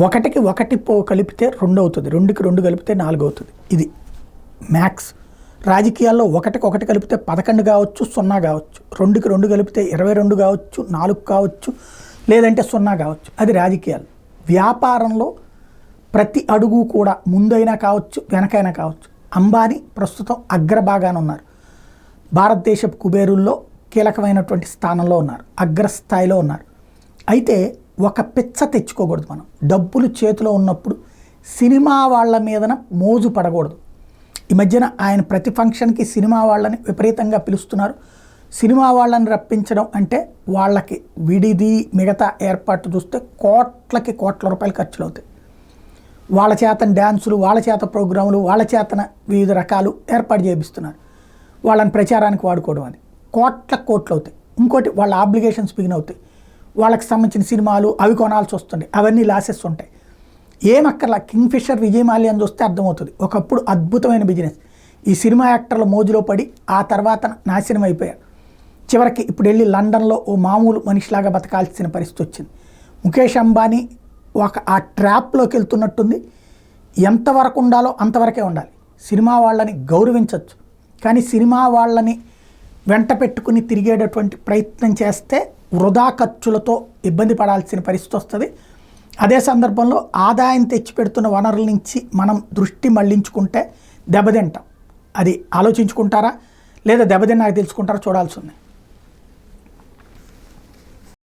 ఒకటికి ఒకటి కలిపితే 2 అవుతుంది, 2కి 2 కలిపితే 4 అవుతుంది. ఇది మ్యాక్స్. రాజకీయాల్లో ఒకటికి ఒకటి కలిపితే 11 కావచ్చు, 0 కావచ్చు, 2కి 2 కలిపితే 22 కావచ్చు, 4 కావచ్చు, లేదంటే 0 కావచ్చు. అది రాజకీయాలు. వ్యాపారంలో ప్రతి అడుగు కూడా ముందైనా కావచ్చు, వెనకైనా కావచ్చు. అంబానీ ప్రస్తుతం అగ్రభాగాన ఉన్నారు. భారతదేశపు కుబేరుల్లో కీలకమైనటువంటి స్థానంలో ఉన్నారు, అగ్రస్థాయిలో ఉన్నారు. అయితే ఒక పిచ్చ తెచ్చుకోకూడదు. మనం డబ్బులు చేతిలో ఉన్నప్పుడు సినిమా వాళ్ళ మీదన మోజు పడకూడదు. ఈ మధ్యన ఆయన ప్రతి ఫంక్షన్కి సినిమా వాళ్ళని విపరీతంగా పిలుస్తున్నారు. సినిమా వాళ్ళని రప్పించడం అంటే వాళ్ళకి విడిది మిగతా ఏర్పాటు చూస్తే కోట్ల రూపాయలు ఖర్చులు అవుతాయి. వాళ్ళ చేతన డ్యాన్సులు, వాళ్ళ చేత ప్రోగ్రాములు, వాళ్ళ చేతన వివిధ రకాలు ఏర్పాటు చేపిస్తున్నారు. వాళ్ళని ప్రచారానికి వాడుకోవడం, అది కోట్లు అవుతాయి. ఇంకోటి వాళ్ళ ఆబ్లిగేషన్స్ బిగిన్ అవుతాయి. వాళ్ళకి సంబంధించిన సినిమాలు అవి కొనాల్సి వస్తుంది, అవన్నీ లాసెస్ ఉంటాయి. ఏమక్కర్లా కింగ్ఫిషర్, విజయ్ మాల్యాని చూస్తే అర్థమవుతుంది. ఒకప్పుడు అద్భుతమైన బిజినెస్. ఈ సినిమా యాక్టర్ల మోజులో పడి ఆ తర్వాత నాశనం అయిపోయారు. చివరికి ఇప్పుడు వెళ్ళి లండన్లో ఓ మామూలు మనిషిలాగా బతకాల్సిన పరిస్థితి వచ్చింది. ముఖేష్ అంబానీ ఆ ట్రాప్లోకి వెళ్తున్నట్టుంది. ఎంతవరకు ఉండాలో అంతవరకే ఉండాలి. సినిమా వాళ్ళని గౌరవించవచ్చు, కానీ సినిమా వాళ్ళని వెంట పెట్టుకుని తిరిగేటటువంటి ప్రయత్నం చేస్తే వృధా ఖర్చులతో ఇబ్బంది పడాల్సిన పరిస్థితి వస్తుంది. అదే సందర్భంలో ఆదాయం తెచ్చిపెడుతున్న వనరుల నుంచి మనం దృష్టి మళ్లించుకుంటే దెబ్బతింటాం. అది ఆలోచించుకుంటారా లేదా దెబ్బతిన్నాక తెలుసుకుంటారా చూడాల్సి ఉంది.